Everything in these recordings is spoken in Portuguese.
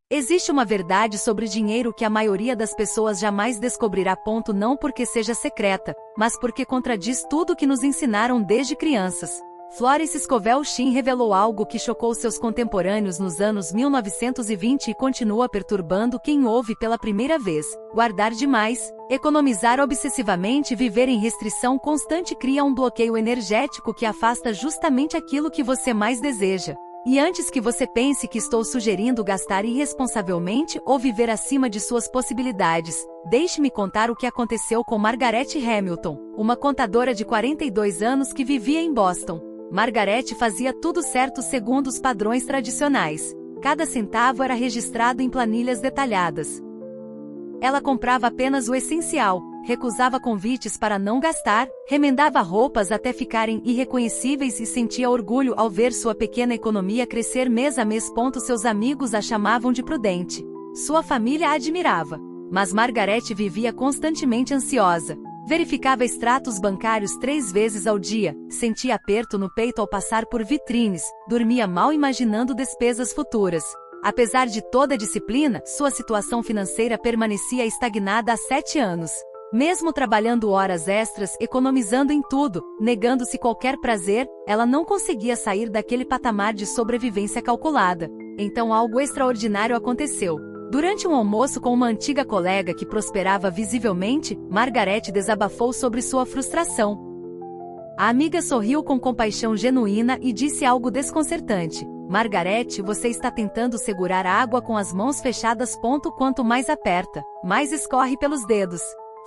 Existe uma verdade sobre dinheiro que a maioria das pessoas jamais descobrirá. Não porque seja secreta, mas porque contradiz tudo que nos ensinaram desde crianças. Florence Scovel Shinn revelou algo que chocou seus contemporâneos nos anos 1920 e continua perturbando quem ouve pela primeira vez. Guardar demais, economizar obsessivamente e viver em restrição constante cria um bloqueio energético que afasta justamente aquilo que você mais deseja. E antes que você pense que estou sugerindo gastar irresponsavelmente ou viver acima de suas possibilidades, deixe-me contar o que aconteceu com Margaret Hamilton, uma contadora de 42 anos que vivia em Boston. Margaret fazia tudo certo segundo os padrões tradicionais. Cada centavo era registrado em planilhas detalhadas. Ela comprava apenas o essencial, recusava convites para não gastar, remendava roupas até ficarem irreconhecíveis e sentia orgulho ao ver sua pequena economia crescer mês a mês. Seus amigos a chamavam de prudente. Sua família a admirava. Mas Margaret vivia constantemente ansiosa. Verificava extratos bancários 3 vezes ao dia, sentia aperto no peito ao passar por vitrines, dormia mal imaginando despesas futuras. Apesar de toda a disciplina, sua situação financeira permanecia estagnada há 7 anos. Mesmo trabalhando horas extras, economizando em tudo, negando-se qualquer prazer, ela não conseguia sair daquele patamar de sobrevivência calculada. Então algo extraordinário aconteceu. Durante um almoço com uma antiga colega que prosperava visivelmente, Margaret desabafou sobre sua frustração. A amiga sorriu com compaixão genuína e disse algo desconcertante. Margaret, você está tentando segurar a água com as mãos fechadas. Quanto mais aperta, mais escorre pelos dedos.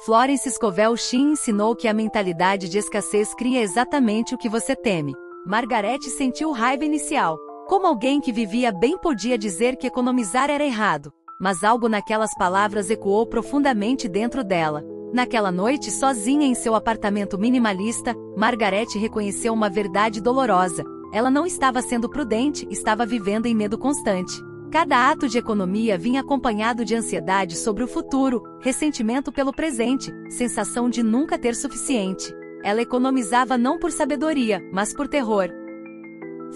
Florence Scovel Shinn ensinou que a mentalidade de escassez cria exatamente o que você teme. Margaret sentiu raiva inicial. Como alguém que vivia bem podia dizer que economizar era errado? Mas algo naquelas palavras ecoou profundamente dentro dela. Naquela noite, sozinha em seu apartamento minimalista, Margaret reconheceu uma verdade dolorosa. Ela não estava sendo prudente, estava vivendo em medo constante. Cada ato de economia vinha acompanhado de ansiedade sobre o futuro, ressentimento pelo presente, sensação de nunca ter suficiente. Ela economizava não por sabedoria, mas por terror.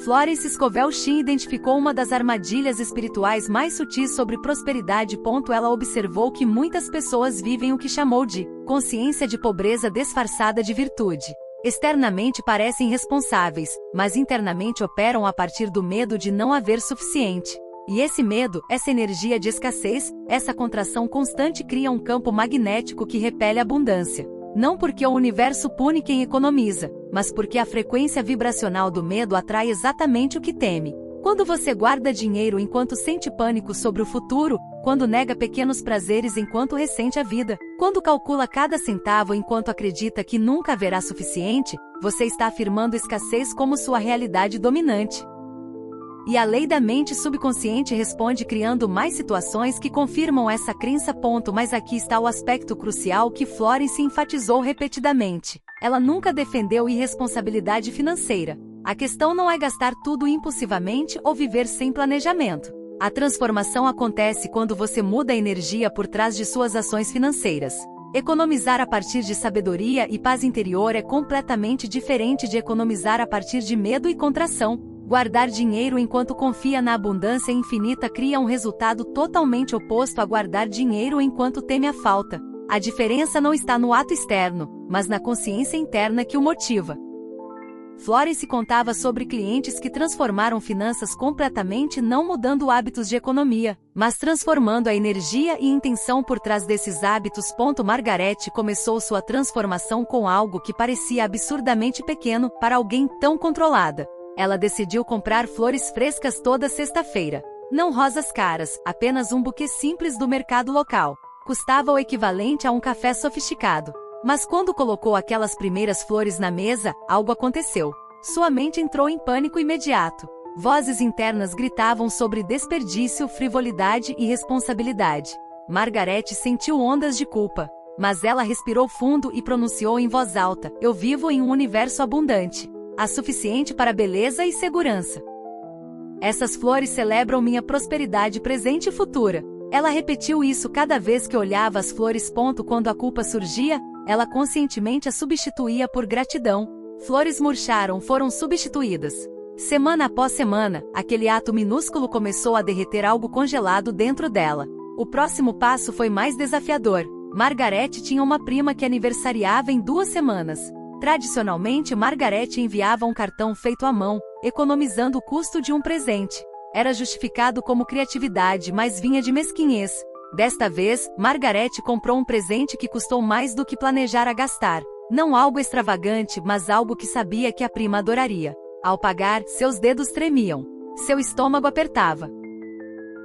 Florence Scovel Shinn identificou uma das armadilhas espirituais mais sutis sobre prosperidade. Ela observou que muitas pessoas vivem o que chamou de consciência de pobreza disfarçada de virtude. Externamente parecem responsáveis, mas internamente operam a partir do medo de não haver suficiente. E esse medo, essa energia de escassez, essa contração constante cria um campo magnético que repele a abundância. Não porque o universo pune quem economiza, mas porque a frequência vibracional do medo atrai exatamente o que teme. Quando você guarda dinheiro enquanto sente pânico sobre o futuro, quando nega pequenos prazeres enquanto ressente a vida, quando calcula cada centavo enquanto acredita que nunca haverá suficiente, você está afirmando escassez como sua realidade dominante. E a lei da mente subconsciente responde criando mais situações que confirmam essa crença. Mas aqui está o aspecto crucial que Florence enfatizou repetidamente. Ela nunca defendeu irresponsabilidade financeira. A questão não é gastar tudo impulsivamente ou viver sem planejamento. A transformação acontece quando você muda a energia por trás de suas ações financeiras. Economizar a partir de sabedoria e paz interior é completamente diferente de economizar a partir de medo e contração. Guardar dinheiro enquanto confia na abundância infinita cria um resultado totalmente oposto a guardar dinheiro enquanto teme a falta. A diferença não está no ato externo, mas na consciência interna que o motiva. Florence contava sobre clientes que transformaram finanças completamente não mudando hábitos de economia, mas transformando a energia e intenção por trás desses hábitos. Margaret começou sua transformação com algo que parecia absurdamente pequeno para alguém tão controlada. Ela decidiu comprar flores frescas toda sexta-feira. Não rosas caras, apenas um buquê simples do mercado local. Custava o equivalente a um café sofisticado. Mas quando colocou aquelas primeiras flores na mesa, algo aconteceu. Sua mente entrou em pânico imediato. Vozes internas gritavam sobre desperdício, frivolidade e responsabilidade. Margaret sentiu ondas de culpa. Mas ela respirou fundo e pronunciou em voz alta: eu vivo em um universo abundante. Há suficiente para beleza e segurança. Essas flores celebram minha prosperidade presente e futura. Ela repetiu isso cada vez que olhava as flores. Quando a culpa surgia, ela conscientemente a substituía por gratidão. Flores murcharam, foram substituídas. Semana após semana, aquele ato minúsculo começou a derreter algo congelado dentro dela. O próximo passo foi mais desafiador. Margaret tinha uma prima que aniversariava em 2 semanas. Tradicionalmente, Margaret enviava um cartão feito à mão, economizando o custo de um presente. Era justificado como criatividade, mas vinha de mesquinhez. Desta vez, Margaret comprou um presente que custou mais do que planejara gastar. Não algo extravagante, mas algo que sabia que a prima adoraria. Ao pagar, seus dedos tremiam. Seu estômago apertava.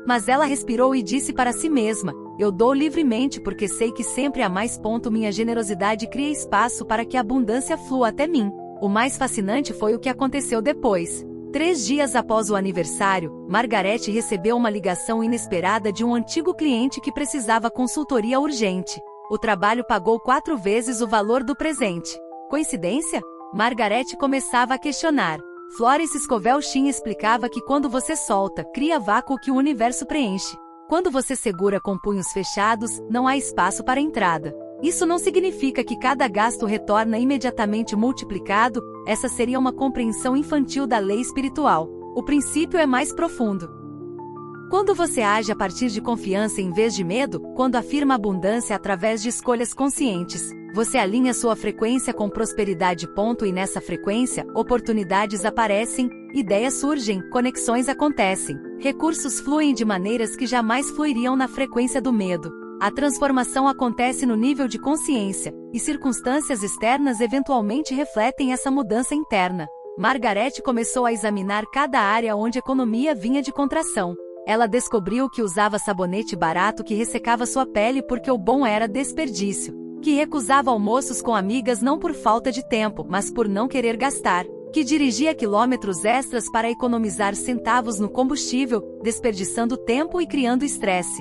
Mas ela respirou e disse para si mesma: eu dou livremente porque sei que sempre há mais. Minha generosidade cria espaço para que a abundância flua até mim. O mais fascinante foi o que aconteceu depois. 3 dias após o aniversário, Margaret recebeu uma ligação inesperada de um antigo cliente que precisava consultoria urgente. O trabalho pagou 4 vezes o valor do presente. Coincidência? Margaret começava a questionar. Florence Scovel Shinn explicava que quando você solta, cria vácuo que o universo preenche. Quando você segura com punhos fechados, não há espaço para entrada. Isso não significa que cada gasto retorna imediatamente multiplicado, essa seria uma compreensão infantil da lei espiritual. O princípio é mais profundo. Quando você age a partir de confiança em vez de medo, quando afirma abundância através de escolhas conscientes, você alinha sua frequência com prosperidade. E nessa frequência, oportunidades aparecem, ideias surgem, conexões acontecem, recursos fluem de maneiras que jamais fluiriam na frequência do medo. A transformação acontece no nível de consciência, e circunstâncias externas eventualmente refletem essa mudança interna. Margaret começou a examinar cada área onde a economia vinha de contração. Ela descobriu que usava sabonete barato que ressecava sua pele porque o bom era desperdício, que recusava almoços com amigas não por falta de tempo, mas por não querer gastar, que dirigia quilômetros extras para economizar centavos no combustível, desperdiçando tempo e criando estresse,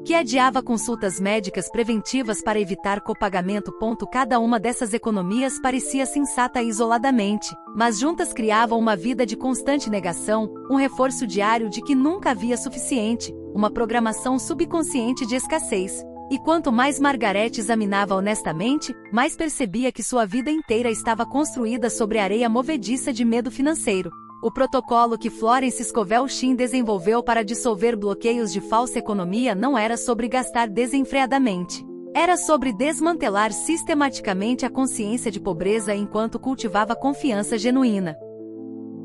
que adiava consultas médicas preventivas para evitar copagamento. Cada uma dessas economias parecia sensata isoladamente, mas juntas criavam uma vida de constante negação, um reforço diário de que nunca havia suficiente, uma programação subconsciente de escassez. E quanto mais Margaret examinava honestamente, mais percebia que sua vida inteira estava construída sobre areia movediça de medo financeiro. O protocolo que Florence Scovel Shinn desenvolveu para dissolver bloqueios de falsa economia não era sobre gastar desenfreadamente. Era sobre desmantelar sistematicamente a consciência de pobreza enquanto cultivava confiança genuína.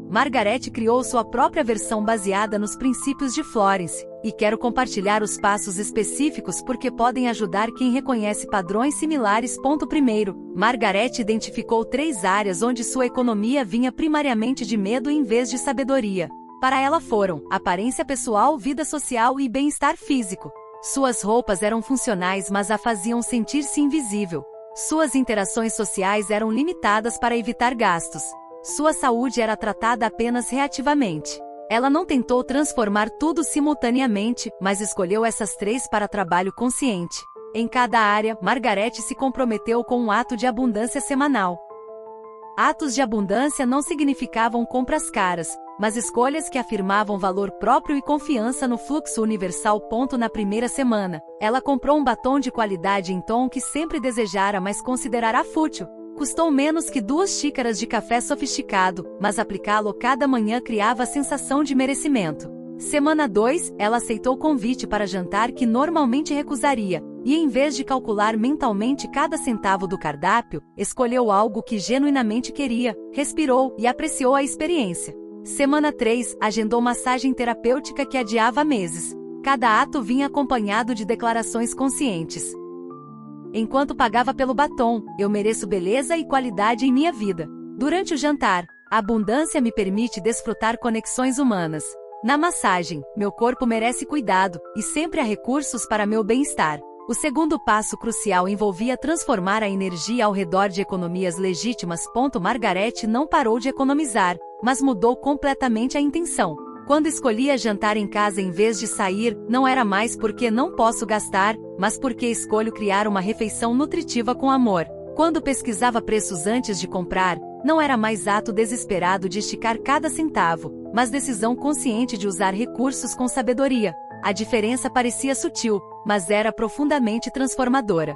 Margaret criou sua própria versão baseada nos princípios de Florence, e quero compartilhar os passos específicos porque podem ajudar quem reconhece padrões similares. Primeiro, Margaret identificou 3 áreas onde sua economia vinha primariamente de medo em vez de sabedoria. Para ela foram aparência pessoal, vida social e bem-estar físico. Suas roupas eram funcionais, mas a faziam sentir-se invisível. Suas interações sociais eram limitadas para evitar gastos. Sua saúde era tratada apenas reativamente. Ela não tentou transformar tudo simultaneamente, mas escolheu essas 3 para trabalho consciente. Em cada área, Margaret se comprometeu com um ato de abundância semanal. Atos de abundância não significavam compras caras, mas escolhas que afirmavam valor próprio e confiança no fluxo universal. Na primeira semana, ela comprou um batom de qualidade em tom que sempre desejara, mas considerara fútil. Custou menos que 2 xícaras de café sofisticado, mas aplicá-lo cada manhã criava a sensação de merecimento. Semana 2, ela aceitou o convite para jantar que normalmente recusaria, e em vez de calcular mentalmente cada centavo do cardápio, escolheu algo que genuinamente queria, respirou e apreciou a experiência. Semana 3, agendou massagem terapêutica que adiava há meses. Cada ato vinha acompanhado de declarações conscientes. Enquanto pagava pelo batom, eu mereço beleza e qualidade em minha vida. Durante o jantar, a abundância me permite desfrutar conexões humanas. Na massagem, meu corpo merece cuidado, e sempre há recursos para meu bem-estar. O segundo passo crucial envolvia transformar a energia ao redor de economias legítimas. Margaret não parou de economizar, mas mudou completamente a intenção. Quando escolhia jantar em casa em vez de sair, não era mais porque não posso gastar, mas porque escolho criar uma refeição nutritiva com amor. Quando pesquisava preços antes de comprar, não era mais ato desesperado de esticar cada centavo, mas decisão consciente de usar recursos com sabedoria. A diferença parecia sutil, mas era profundamente transformadora.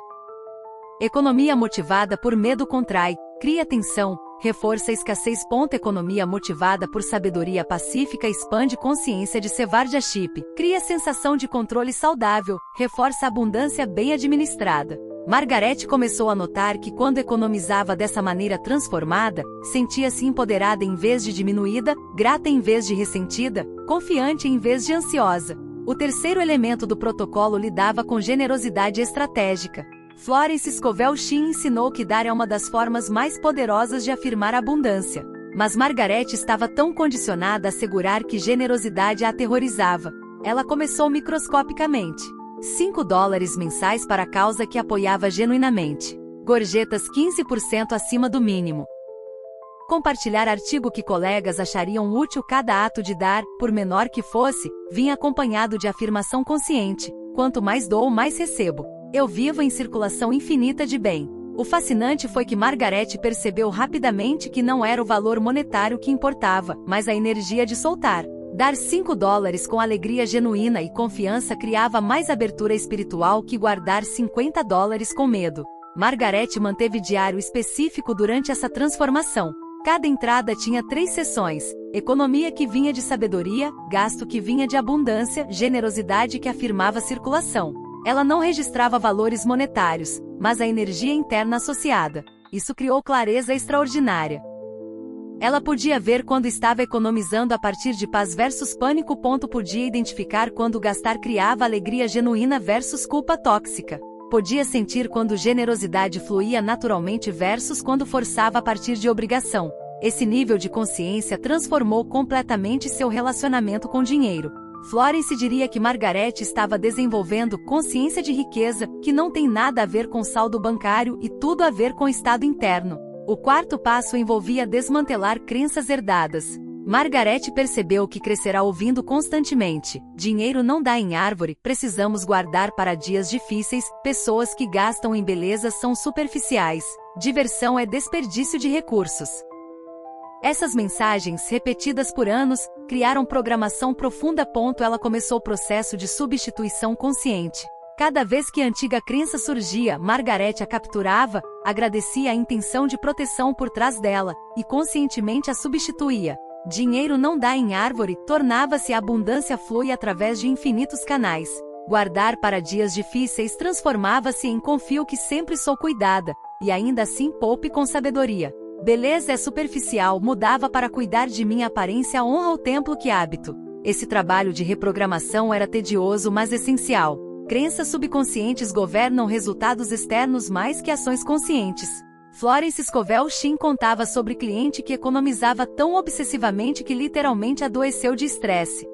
Economia motivada por medo contrai, cria tensão, reforça a escassez. Economia motivada por sabedoria pacífica expande consciência de stewardship, cria sensação de controle saudável, reforça a abundância bem administrada. Margaret começou a notar que quando economizava dessa maneira transformada, sentia-se empoderada em vez de diminuída, grata em vez de ressentida, confiante em vez de ansiosa. O terceiro elemento do protocolo lidava com generosidade estratégica. Florence Scovel Shinn ensinou que dar é uma das formas mais poderosas de afirmar abundância. Mas Margaret estava tão condicionada a assegurar que generosidade a aterrorizava. Ela começou microscopicamente. $5 mensais para a causa que apoiava genuinamente. Gorjetas 15% acima do mínimo. Compartilhar artigo que colegas achariam útil. Cada ato de dar, por menor que fosse, vinha acompanhado de afirmação consciente: quanto mais dou, mais recebo. Eu vivo em circulação infinita de bem. O fascinante foi que Margaret percebeu rapidamente que não era o valor monetário que importava, mas a energia de soltar. Dar $5 com alegria genuína e confiança criava mais abertura espiritual que guardar $50 com medo. Margaret manteve diário específico durante essa transformação. Cada entrada tinha 3 seções: economia que vinha de sabedoria, gasto que vinha de abundância, generosidade que afirmava circulação. Ela não registrava valores monetários, mas a energia interna associada. Isso criou clareza extraordinária. Ela podia ver quando estava economizando a partir de paz versus pânico. Podia identificar quando gastar criava alegria genuína versus culpa tóxica. Podia sentir quando generosidade fluía naturalmente versus quando forçava a partir de obrigação. Esse nível de consciência transformou completamente seu relacionamento com dinheiro. Florence diria que Margaret estava desenvolvendo consciência de riqueza, que não tem nada a ver com saldo bancário e tudo a ver com estado interno. O quarto passo envolvia desmantelar crenças herdadas. Margaret percebeu que crescerá ouvindo constantemente: dinheiro não dá em árvore, precisamos guardar para dias difíceis, pessoas que gastam em beleza são superficiais, diversão é desperdício de recursos. Essas mensagens, repetidas por anos, criaram programação profunda. Ela começou o processo de substituição consciente. Cada vez que a antiga crença surgia, Margaret a capturava, agradecia a intenção de proteção por trás dela, e conscientemente a substituía. Dinheiro não dá em árvore, tornava-se a abundância flui através de infinitos canais. Guardar para dias difíceis transformava-se em confio que sempre sou cuidada, e ainda assim poupe com sabedoria. Beleza é superficial mudava para cuidar de minha aparência honra o templo que hábito. Esse trabalho de reprogramação era tedioso mas essencial. Crenças subconscientes governam resultados externos mais que ações conscientes. Florence Scovel Shinn contava sobre cliente que economizava tão obsessivamente que literalmente adoeceu de estresse.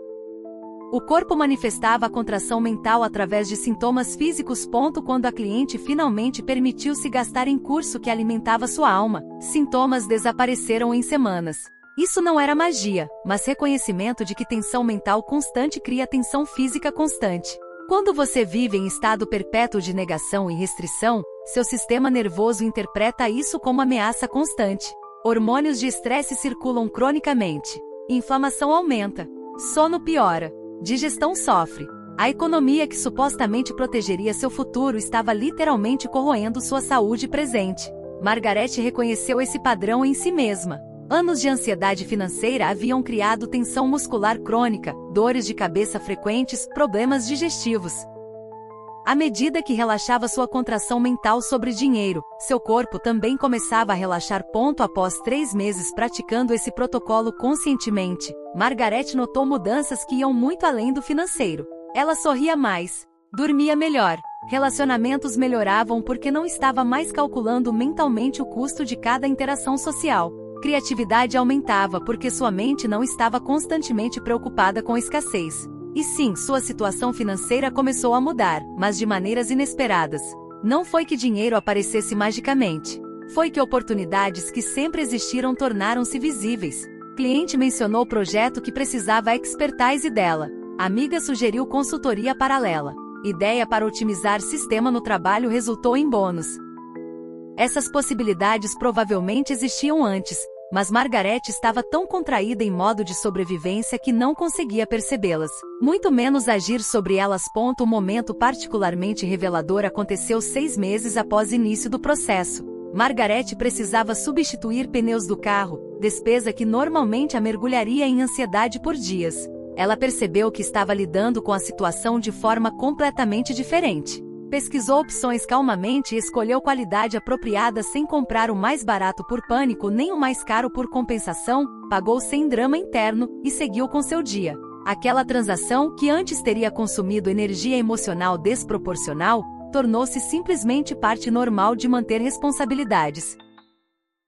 O corpo manifestava a contração mental através de sintomas físicos. Quando a cliente finalmente permitiu-se gastar em curso que alimentava sua alma, sintomas desapareceram em semanas. Isso não era magia, mas reconhecimento de que tensão mental constante cria tensão física constante. Quando você vive em estado perpétuo de negação e restrição, seu sistema nervoso interpreta isso como ameaça constante. Hormônios de estresse circulam cronicamente. Inflamação aumenta. Sono piora. Digestão sofre. A economia que supostamente protegeria seu futuro estava literalmente corroendo sua saúde presente. Margaret reconheceu esse padrão em si mesma. Anos de ansiedade financeira haviam criado tensão muscular crônica, dores de cabeça frequentes, problemas digestivos. À medida que relaxava sua contração mental sobre dinheiro, seu corpo também começava a relaxar. Após 3 meses praticando esse protocolo conscientemente, Margaret notou mudanças que iam muito além do financeiro. Ela sorria mais, dormia melhor, relacionamentos melhoravam porque não estava mais calculando mentalmente o custo de cada interação social. Criatividade aumentava porque sua mente não estava constantemente preocupada com escassez. E sim, sua situação financeira começou a mudar, mas de maneiras inesperadas. Não foi que dinheiro aparecesse magicamente. Foi que oportunidades que sempre existiram tornaram-se visíveis. Cliente mencionou o projeto que precisava expertise dela. Amiga sugeriu consultoria paralela. Ideia para otimizar sistema no trabalho resultou em bônus. Essas possibilidades provavelmente existiam antes, mas Margaret estava tão contraída em modo de sobrevivência que não conseguia percebê-las, muito menos agir sobre elas. Um momento particularmente revelador aconteceu 6 meses após o início do processo. Margarete precisava substituir pneus do carro, despesa que normalmente a mergulharia em ansiedade por dias. Ela percebeu que estava lidando com a situação de forma completamente diferente. Pesquisou opções calmamente e escolheu qualidade apropriada sem comprar o mais barato por pânico nem o mais caro por compensação, pagou sem drama interno e seguiu com seu dia. Aquela transação que antes teria consumido energia emocional desproporcional, tornou-se simplesmente parte normal de manter responsabilidades.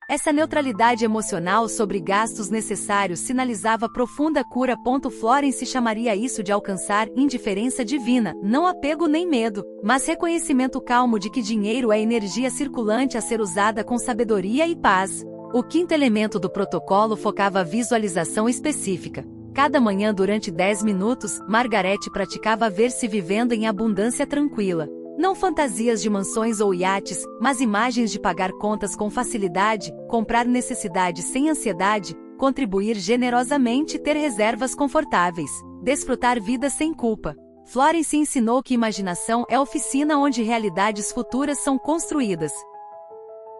Essa neutralidade emocional sobre gastos necessários sinalizava profunda cura. Florence chamaria isso de alcançar indiferença divina, não apego nem medo, mas reconhecimento calmo de que dinheiro é energia circulante a ser usada com sabedoria e paz. O quinto elemento do protocolo focava a visualização específica. Cada manhã durante 10 minutos, Margarete praticava ver-se vivendo em abundância tranquila. Não fantasias de mansões ou iates, mas imagens de pagar contas com facilidade, comprar necessidades sem ansiedade, contribuir generosamente e ter reservas confortáveis, desfrutar vida sem culpa. Florence ensinou que imaginação é a oficina onde realidades futuras são construídas.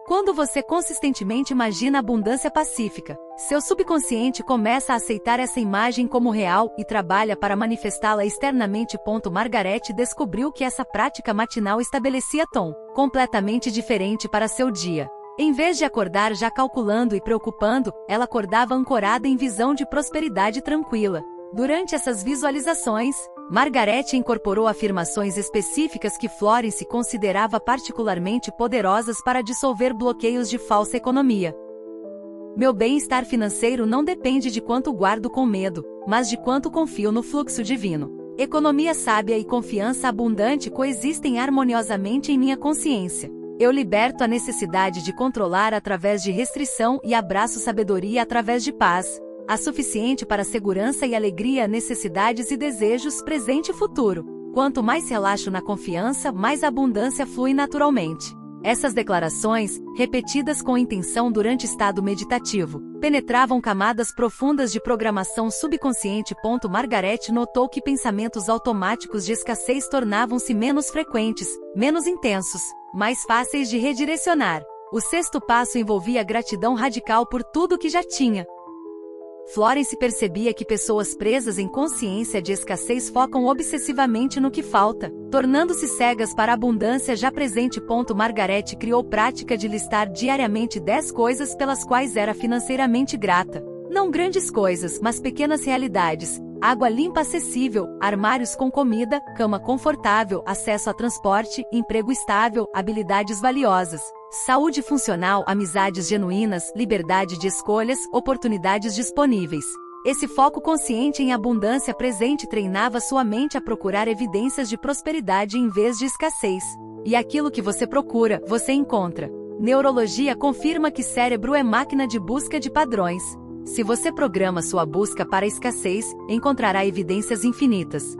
Quando você consistentemente imagina abundância pacífica, seu subconsciente começa a aceitar essa imagem como real e trabalha para manifestá-la externamente. Margarete descobriu que essa prática matinal estabelecia tom completamente diferente para seu dia. Em vez de acordar já calculando e preocupando, ela acordava ancorada em visão de prosperidade tranquila. Durante essas visualizações, Margarete incorporou afirmações específicas que Florence considerava particularmente poderosas para dissolver bloqueios de falsa economia. Meu bem-estar financeiro não depende de quanto guardo com medo, mas de quanto confio no fluxo divino. Economia sábia e confiança abundante coexistem harmoniosamente em minha consciência. Eu liberto a necessidade de controlar através de restrição e abraço sabedoria através de paz. Há suficiente para segurança e alegria, necessidades e desejos presente e futuro. Quanto mais relaxo na confiança, mais abundância flui naturalmente. Essas declarações, repetidas com intenção durante estado meditativo, penetravam camadas profundas de programação subconsciente. Margarete notou que pensamentos automáticos de escassez tornavam-se menos frequentes, menos intensos, mais fáceis de redirecionar. O sexto passo envolvia gratidão radical por tudo que já tinha. Florence percebia que pessoas presas em consciência de escassez focam obsessivamente no que falta, tornando-se cegas para a abundância já presente. Margarete criou prática de listar diariamente 10 coisas pelas quais era financeiramente grata. Não grandes coisas, mas pequenas realidades. Água limpa acessível, armários com comida, cama confortável, acesso a transporte, emprego estável, habilidades valiosas. Saúde funcional, amizades genuínas, liberdade de escolhas, oportunidades disponíveis. Esse foco consciente em abundância presente treinava sua mente a procurar evidências de prosperidade em vez de escassez. E aquilo que você procura, você encontra. Neurologia confirma que cérebro é máquina de busca de padrões. Se você programa sua busca para a escassez, encontrará evidências infinitas.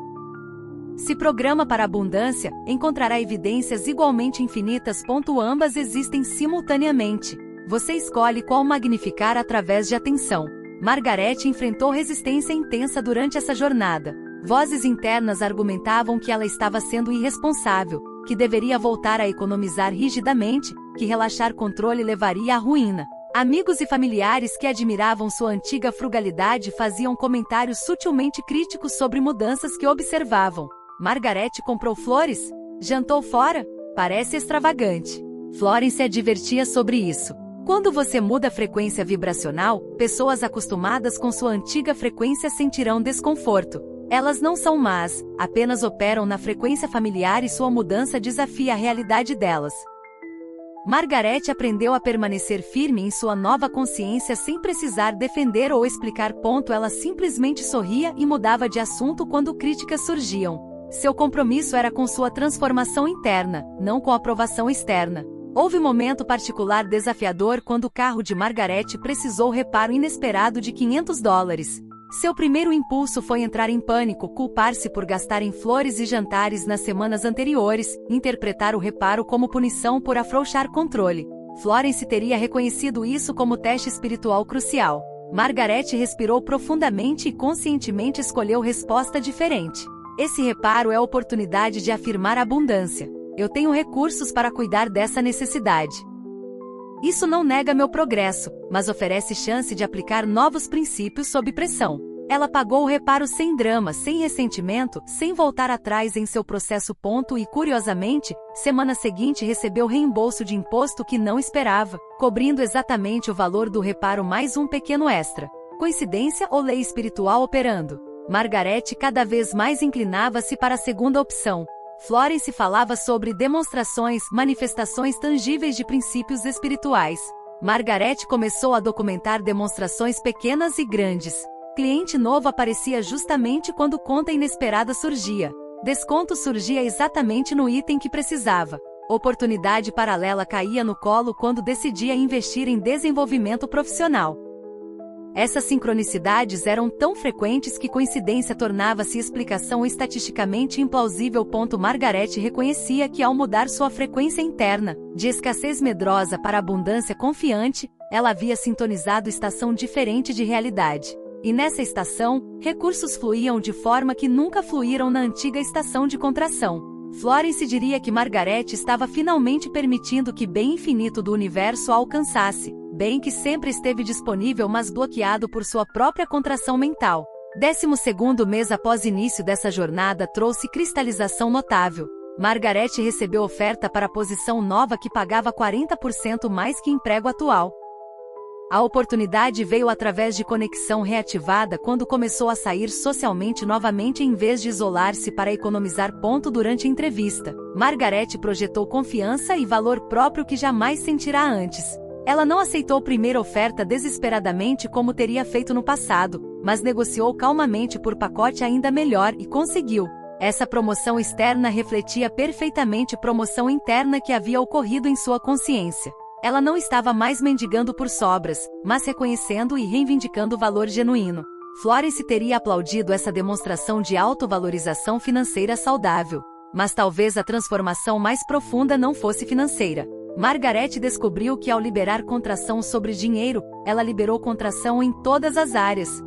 Se programa para a abundância, encontrará evidências igualmente infinitas. Ambas existem simultaneamente. Você escolhe qual magnificar através de atenção. Margarete enfrentou resistência intensa durante essa jornada. Vozes internas argumentavam que ela estava sendo irresponsável, que deveria voltar a economizar rigidamente, que relaxar controle levaria à ruína. Amigos e familiares que admiravam sua antiga frugalidade faziam comentários sutilmente críticos sobre mudanças que observavam. Margarete comprou flores? Jantou fora? Parece extravagante. Florence advertia sobre isso. Quando você muda a frequência vibracional, pessoas acostumadas com sua antiga frequência sentirão desconforto. Elas não são más, apenas operam na frequência familiar e sua mudança desafia a realidade delas. Margarete aprendeu a permanecer firme em sua nova consciência sem precisar defender ou explicar. Ela simplesmente sorria e mudava de assunto quando críticas surgiam. Seu compromisso era com sua transformação interna, não com a aprovação externa. Houve momento particular desafiador quando o carro de Margarete precisou reparo inesperado de $500. Seu primeiro impulso foi entrar em pânico, culpar-se por gastar em flores e jantares nas semanas anteriores, interpretar o reparo como punição por afrouxar controle. Florence teria reconhecido isso como teste espiritual crucial. Margarete respirou profundamente e conscientemente escolheu resposta diferente. Esse reparo é a oportunidade de afirmar a abundância. Eu tenho recursos para cuidar dessa necessidade. Isso não nega meu progresso, mas oferece chance de aplicar novos princípios sob pressão. Ela pagou o reparo sem drama, sem ressentimento, sem voltar atrás em seu processo. E, curiosamente, semana seguinte recebeu reembolso de imposto que não esperava, cobrindo exatamente o valor do reparo mais um pequeno extra. Coincidência ou lei espiritual operando? Margarete cada vez mais inclinava-se para a segunda opção. Florence falava sobre demonstrações, manifestações tangíveis de princípios espirituais. Margarete começou a documentar demonstrações pequenas e grandes. Cliente novo aparecia justamente quando conta inesperada surgia. Desconto surgia exatamente no item que precisava. Oportunidade paralela caía no colo quando decidia investir em desenvolvimento profissional. Essas sincronicidades eram tão frequentes que coincidência tornava-se explicação estatisticamente implausível. Margarete reconhecia que ao mudar sua frequência interna, de escassez medrosa para abundância confiante, ela havia sintonizado estação diferente de realidade. E nessa estação, recursos fluíam de forma que nunca fluíram na antiga estação de contração. Florence diria que Margarete estava finalmente permitindo que bem infinito do universo a alcançasse, bem que sempre esteve disponível mas bloqueado por sua própria contração mental. 12º mês após início dessa jornada trouxe cristalização notável. Margarete recebeu oferta para a posição nova que pagava 40% mais que emprego atual. A oportunidade veio através de conexão reativada quando começou a sair socialmente novamente em vez de isolar-se para economizar. Durante a entrevista, Margarete projetou confiança e valor próprio que jamais sentirá antes. Ela não aceitou primeira oferta desesperadamente como teria feito no passado, mas negociou calmamente por pacote ainda melhor e conseguiu. Essa promoção externa refletia perfeitamente a promoção interna que havia ocorrido em sua consciência. Ela não estava mais mendigando por sobras, mas reconhecendo e reivindicando o valor genuíno. Florence teria aplaudido essa demonstração de autovalorização financeira saudável. Mas talvez a transformação mais profunda não fosse financeira. Margarete descobriu que ao liberar contração sobre dinheiro, ela liberou contração em todas as áreas.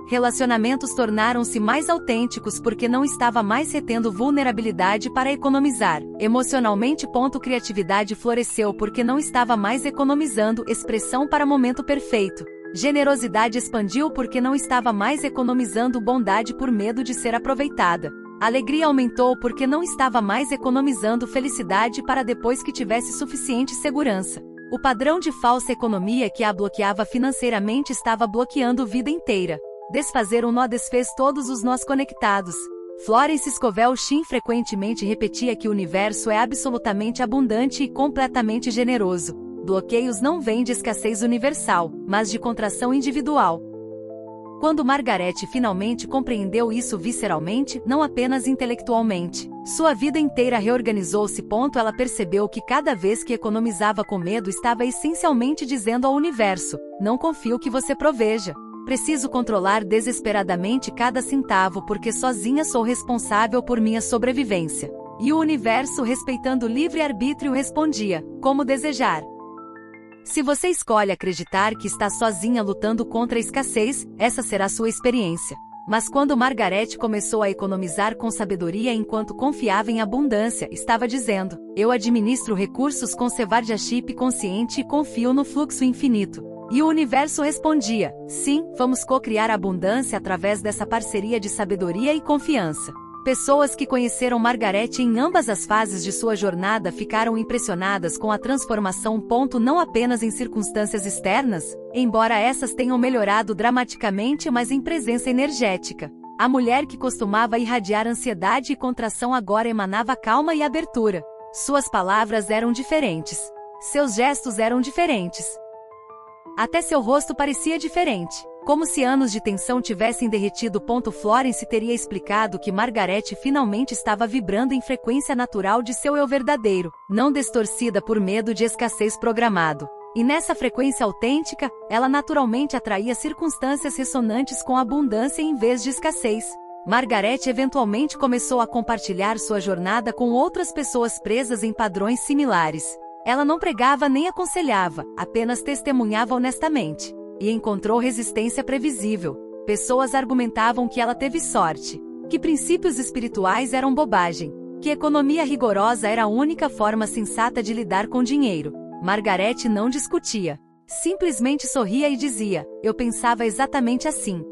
Relacionamentos tornaram-se mais autênticos porque não estava mais retendo vulnerabilidade para economizar. Emocionalmente. Criatividade floresceu porque não estava mais economizando expressão para momento perfeito. Generosidade expandiu porque não estava mais economizando bondade por medo de ser aproveitada. Alegria aumentou porque não estava mais economizando felicidade para depois que tivesse suficiente segurança. O padrão de falsa economia que a bloqueava financeiramente estava bloqueando vida inteira. Desfazer um nó desfez todos os nós conectados. Florence Scovel Shinn frequentemente repetia que o universo é absolutamente abundante e completamente generoso. Bloqueios não vêm de escassez universal, mas de contração individual. Quando Margarete finalmente compreendeu isso visceralmente, não apenas intelectualmente, sua vida inteira reorganizou-se. Ela percebeu que cada vez que economizava com medo estava essencialmente dizendo ao universo: não confio que você proveja. Preciso controlar desesperadamente cada centavo porque sozinha sou responsável por minha sobrevivência. E o universo, respeitando o livre-arbítrio, respondia: como desejar. Se você escolhe acreditar que está sozinha lutando contra a escassez, essa será sua experiência. Mas quando Margarete começou a economizar com sabedoria enquanto confiava em abundância, estava dizendo: eu administro recursos com stewardship consciente e confio no fluxo infinito. E o universo respondia: sim, vamos co-criar abundância através dessa parceria de sabedoria e confiança. Pessoas que conheceram Margarete em ambas as fases de sua jornada ficaram impressionadas com a transformação. Não apenas em circunstâncias externas, embora essas tenham melhorado dramaticamente, mas em presença energética. A mulher que costumava irradiar ansiedade e contração agora emanava calma e abertura. Suas palavras eram diferentes. Seus gestos eram diferentes. Até seu rosto parecia diferente. Como se anos de tensão tivessem derretido. Florence teria explicado que Margarete finalmente estava vibrando em frequência natural de seu eu verdadeiro, não distorcida por medo de escassez programado. E nessa frequência autêntica, ela naturalmente atraía circunstâncias ressonantes com abundância em vez de escassez. Margarete eventualmente começou a compartilhar sua jornada com outras pessoas presas em padrões similares. Ela não pregava nem aconselhava, apenas testemunhava honestamente. E encontrou resistência previsível. Pessoas argumentavam que ela teve sorte, que princípios espirituais eram bobagem, que economia rigorosa era a única forma sensata de lidar com dinheiro. Margarete não discutia. Simplesmente sorria e dizia: eu pensava exatamente assim.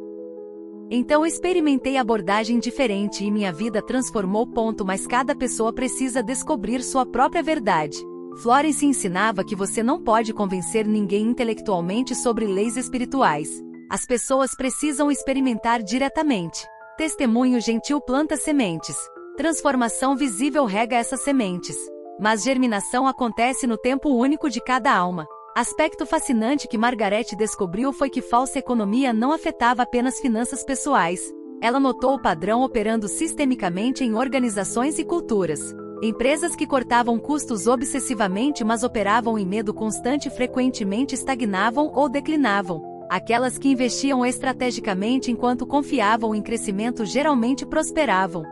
Então experimentei abordagem diferente e minha vida transformou. Mas cada pessoa precisa descobrir sua própria verdade. Florence ensinava que você não pode convencer ninguém intelectualmente sobre leis espirituais. As pessoas precisam experimentar diretamente. Testemunho gentil planta sementes. Transformação visível rega essas sementes. Mas germinação acontece no tempo único de cada alma. Aspecto fascinante que Margarete descobriu foi que falsa economia não afetava apenas finanças pessoais. Ela notou o padrão operando sistemicamente em organizações e culturas. Empresas que cortavam custos obsessivamente mas operavam em medo constante frequentemente estagnavam ou declinavam. Aquelas que investiam estrategicamente enquanto confiavam em crescimento geralmente prosperavam.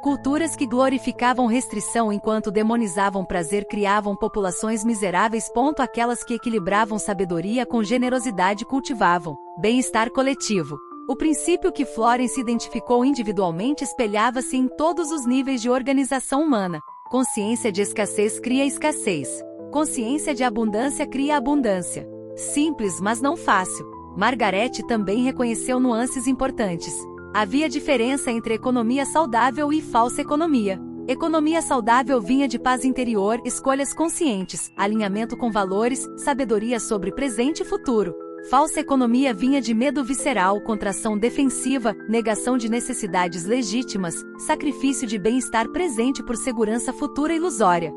Culturas que glorificavam restrição enquanto demonizavam prazer criavam populações miseráveis. Aquelas que equilibravam sabedoria com generosidade cultivavam bem-estar coletivo. O princípio que Florence identificou individualmente espelhava-se em todos os níveis de organização humana. Consciência de escassez cria escassez. Consciência de abundância cria abundância. Simples, mas não fácil. Margarete também reconheceu nuances importantes. Havia diferença entre economia saudável e falsa economia. Economia saudável vinha de paz interior, escolhas conscientes, alinhamento com valores, sabedoria sobre presente e futuro. Falsa economia vinha de medo visceral, contração defensiva, negação de necessidades legítimas, sacrifício de bem-estar presente por segurança futura ilusória.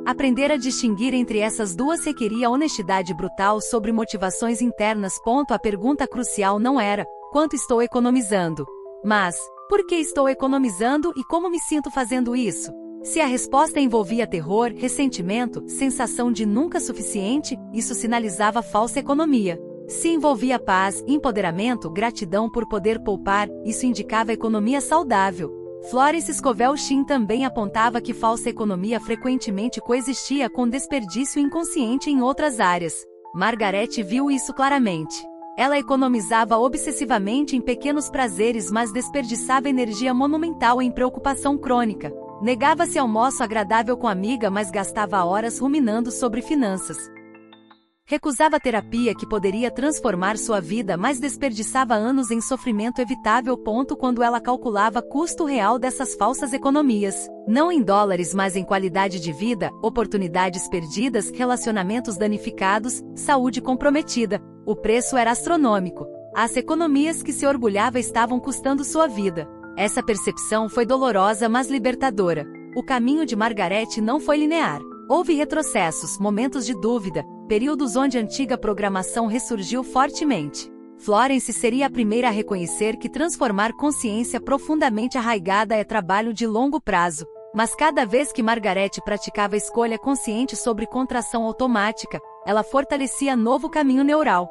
Aprender a distinguir entre essas duas requeria honestidade brutal sobre motivações internas. A pergunta crucial não era: quanto estou economizando? Mas, por que estou economizando e como me sinto fazendo isso? Se a resposta envolvia terror, ressentimento, sensação de nunca suficiente, isso sinalizava falsa economia. Se envolvia paz, empoderamento, gratidão por poder poupar, isso indicava economia saudável. Florence Scovel Shinn também apontava que falsa economia frequentemente coexistia com desperdício inconsciente em outras áreas. Margarete viu isso claramente. Ela economizava obsessivamente em pequenos prazeres mas desperdiçava energia monumental em preocupação crônica. Negava-se almoço agradável com amiga mas gastava horas ruminando sobre finanças. Recusava terapia que poderia transformar sua vida mas desperdiçava anos em sofrimento evitável. Quando ela calculava custo real dessas falsas economias, não em dólares mas em qualidade de vida, oportunidades perdidas, relacionamentos danificados, saúde comprometida, o preço era astronômico. As economias que se orgulhava estavam custando sua vida. Essa percepção foi dolorosa mas libertadora. O caminho de Margarete não foi linear. Houve retrocessos, momentos de dúvida, períodos onde a antiga programação ressurgiu fortemente. Florence seria a primeira a reconhecer que transformar consciência profundamente arraigada é trabalho de longo prazo. Mas cada vez que Margarete praticava escolha consciente sobre contração automática, ela fortalecia novo caminho neural.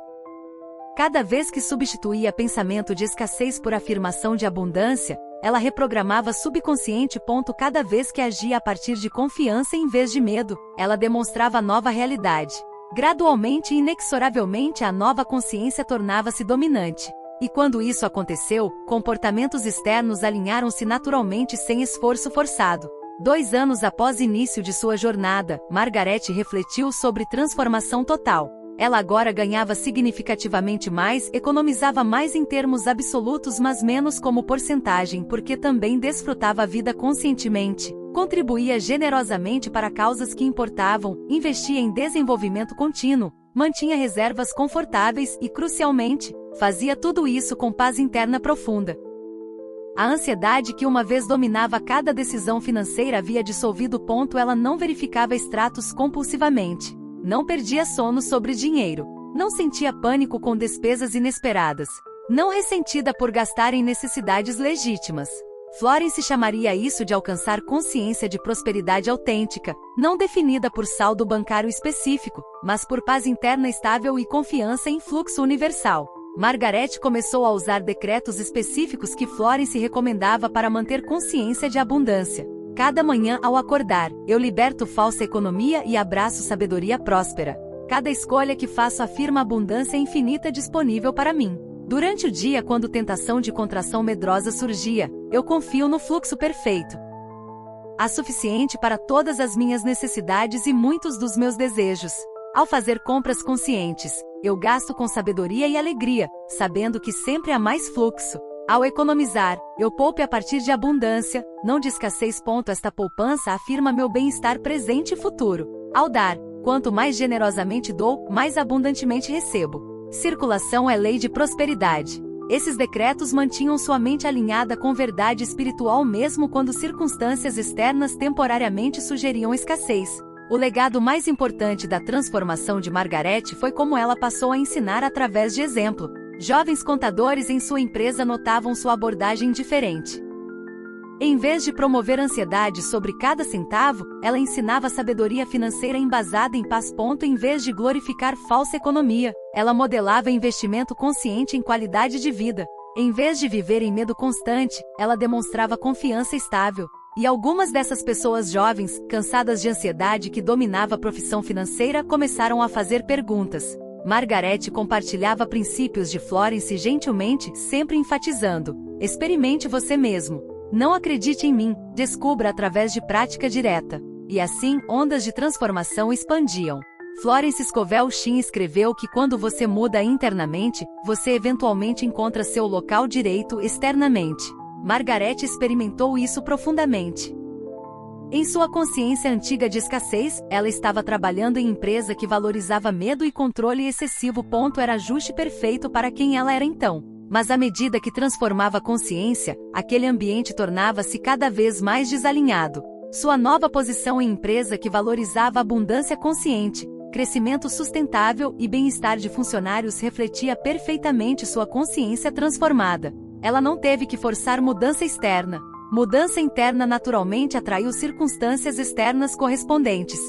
Cada vez que substituía pensamento de escassez por afirmação de abundância, ela reprogramava subconsciente. Cada vez que agia a partir de confiança em vez de medo, ela demonstrava nova realidade. Gradualmente e inexoravelmente a nova consciência tornava-se dominante. E quando isso aconteceu, comportamentos externos alinharam-se naturalmente sem esforço forçado. 2 anos após o início de sua jornada, Margarete refletiu sobre transformação total. Ela agora ganhava significativamente mais, economizava mais em termos absolutos mas menos como porcentagem porque também desfrutava a vida conscientemente, contribuía generosamente para causas que importavam, investia em desenvolvimento contínuo, mantinha reservas confortáveis e, crucialmente, fazia tudo isso com paz interna profunda. A ansiedade que uma vez dominava cada decisão financeira havia dissolvido. Ela não verificava extratos compulsivamente. Não perdia sono sobre dinheiro. Não sentia pânico com despesas inesperadas. Não ressentida por gastar em necessidades legítimas. Florence chamaria isso de alcançar consciência de prosperidade autêntica, não definida por saldo bancário específico, mas por paz interna estável e confiança em fluxo universal. Margarete começou a usar decretos específicos que Florence recomendava para manter consciência de abundância. Cada manhã ao acordar, eu liberto falsa economia e abraço sabedoria próspera. Cada escolha que faço afirma abundância infinita disponível para mim. Durante o dia, quando tentação de contração medrosa surgia, eu confio no fluxo perfeito. Há suficiente para todas as minhas necessidades e muitos dos meus desejos. Ao fazer compras conscientes, eu gasto com sabedoria e alegria, sabendo que sempre há mais fluxo. Ao economizar, eu poupo a partir de abundância, não de escassez. Esta poupança afirma meu bem-estar presente e futuro. Ao dar, quanto mais generosamente dou, mais abundantemente recebo. Circulação é lei de prosperidade. Esses decretos mantinham sua mente alinhada com verdade espiritual mesmo quando circunstâncias externas temporariamente sugeriam escassez. O legado mais importante da transformação de Margaret foi como ela passou a ensinar através de exemplo. Jovens contadores em sua empresa notavam sua abordagem diferente. Em vez de promover ansiedade sobre cada centavo, ela ensinava sabedoria financeira embasada em paz. Em vez de glorificar falsa economia, ela modelava investimento consciente em qualidade de vida. Em vez de viver em medo constante, ela demonstrava confiança estável. E algumas dessas pessoas jovens, cansadas de ansiedade que dominava a profissão financeira, começaram a fazer perguntas. Margaret compartilhava princípios de Florence gentilmente, sempre enfatizando: experimente você mesmo. Não acredite em mim, descubra através de prática direta. E assim, ondas de transformação expandiam. Florence Scovel Shinn escreveu que quando você muda internamente, você eventualmente encontra seu local direito externamente. Margaret experimentou isso profundamente. Em sua consciência antiga de escassez, ela estava trabalhando em empresa que valorizava medo e controle excessivo. Era ajuste perfeito para quem ela era então. Mas à medida que transformava a consciência, aquele ambiente tornava-se cada vez mais desalinhado. Sua nova posição em empresa que valorizava a abundância consciente, crescimento sustentável e bem-estar de funcionários refletia perfeitamente sua consciência transformada. Ela não teve que forçar mudança externa. Mudança interna naturalmente atraiu circunstâncias externas correspondentes.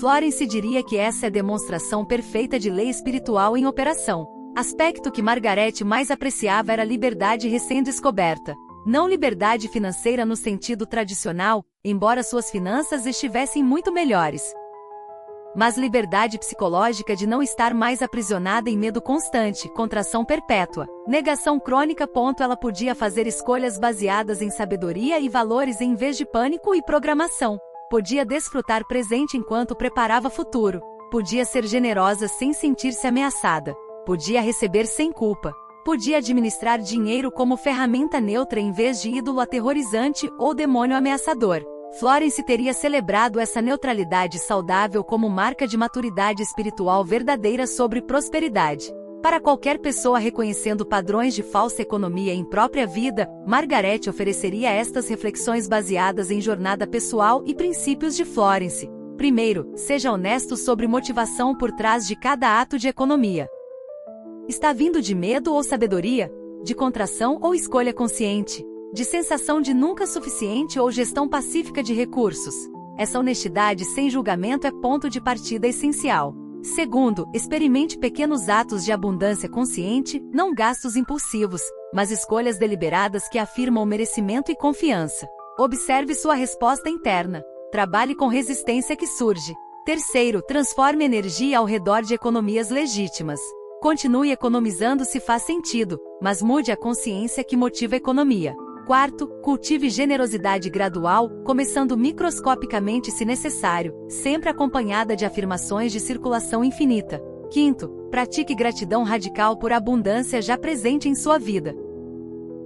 Florence diria que essa é a demonstração perfeita de lei espiritual em operação. Aspecto que Margaret mais apreciava era a liberdade recém-descoberta. Não liberdade financeira no sentido tradicional, embora suas finanças estivessem muito melhores. Mas liberdade psicológica de não estar mais aprisionada em medo constante, contração perpétua, negação crônica. Ela podia fazer escolhas baseadas em sabedoria e valores em vez de pânico e programação. Podia desfrutar presente enquanto preparava futuro. Podia ser generosa sem sentir-se ameaçada. Podia receber sem culpa. Podia administrar dinheiro como ferramenta neutra em vez de ídolo aterrorizante ou demônio ameaçador. Florence teria celebrado essa neutralidade saudável como marca de maturidade espiritual verdadeira sobre prosperidade. Para qualquer pessoa reconhecendo padrões de falsa economia em própria vida, Margaret ofereceria estas reflexões baseadas em jornada pessoal e princípios de Florence. Primeiro, seja honesto sobre motivação por trás de cada ato de economia. Está vindo de medo ou sabedoria? De contração ou escolha consciente? De sensação de nunca suficiente ou gestão pacífica de recursos? Essa honestidade sem julgamento é ponto de partida essencial. Segundo, experimente pequenos atos de abundância consciente, não gastos impulsivos, mas escolhas deliberadas que afirmam merecimento e confiança. Observe sua resposta interna. Trabalhe com resistência que surge. Terceiro, transforme energia ao redor de economias legítimas. Continue economizando se faz sentido, mas mude a consciência que motiva a economia. Quarto, cultive generosidade gradual, começando microscopicamente se necessário, sempre acompanhada de afirmações de circulação infinita. Quinto, pratique gratidão radical por abundância já presente em sua vida.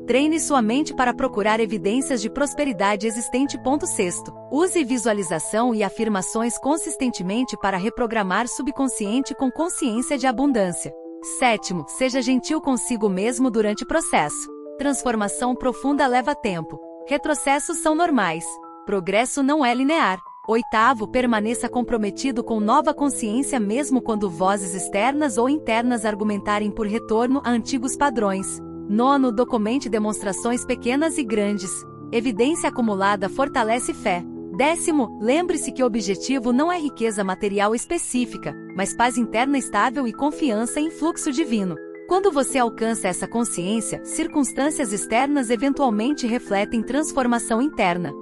Treine sua mente para procurar evidências de prosperidade existente. Sexto, use visualização e afirmações consistentemente para reprogramar subconsciente com consciência de abundância. Sétimo, seja gentil consigo mesmo durante o processo. Transformação profunda leva tempo. Retrocessos são normais. Progresso não é linear. Oitavo, permaneça comprometido com nova consciência mesmo quando vozes externas ou internas argumentarem por retorno a antigos padrões. Nono, documente demonstrações pequenas e grandes. Evidência acumulada fortalece fé. Décimo, lembre-se que o objetivo não é riqueza material específica, mas paz interna estável e confiança em fluxo divino. Quando você alcança essa consciência, circunstâncias externas eventualmente refletem transformação interna.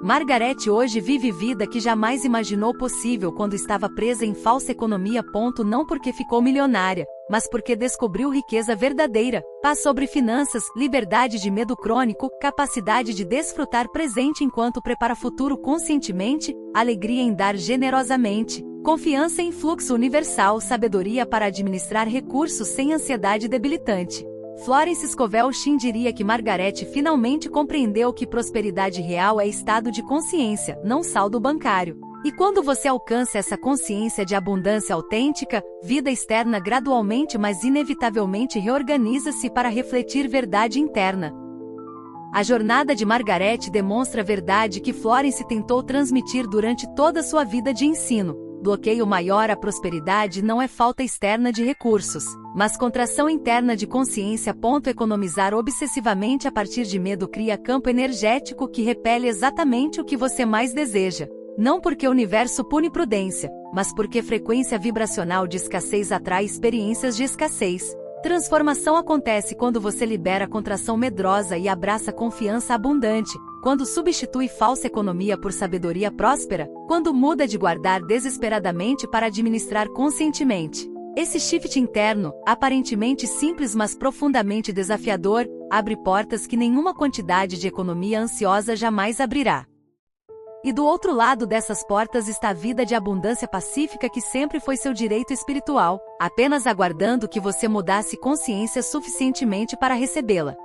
Margaret hoje vive vida que jamais imaginou possível quando estava presa em falsa economia. Não porque ficou milionária, mas porque descobriu riqueza verdadeira, paz sobre finanças, liberdade de medo crônico, capacidade de desfrutar presente enquanto prepara futuro conscientemente, alegria em dar generosamente, confiança em fluxo universal, sabedoria para administrar recursos sem ansiedade debilitante. Florence Scovel Shinn diria que Margaret finalmente compreendeu que prosperidade real é estado de consciência, não saldo bancário. E quando você alcança essa consciência de abundância autêntica, vida externa gradualmente mas inevitavelmente reorganiza-se para refletir verdade interna. A jornada de Margaret demonstra a verdade que Florence tentou transmitir durante toda sua vida de ensino. Bloqueio maior à prosperidade não é falta externa de recursos, mas contração interna de consciência. Economizar obsessivamente a partir de medo cria campo energético que repele exatamente o que você mais deseja. Não porque o universo pune prudência, mas porque frequência vibracional de escassez atrai experiências de escassez. Transformação acontece quando você libera a contração medrosa e abraça confiança abundante, quando substitui falsa economia por sabedoria próspera, quando muda de guardar desesperadamente para administrar conscientemente. Esse shift interno, aparentemente simples mas profundamente desafiador, abre portas que nenhuma quantidade de economia ansiosa jamais abrirá. E do outro lado dessas portas está a vida de abundância pacífica que sempre foi seu direito espiritual, apenas aguardando que você mudasse consciência suficientemente para recebê-la.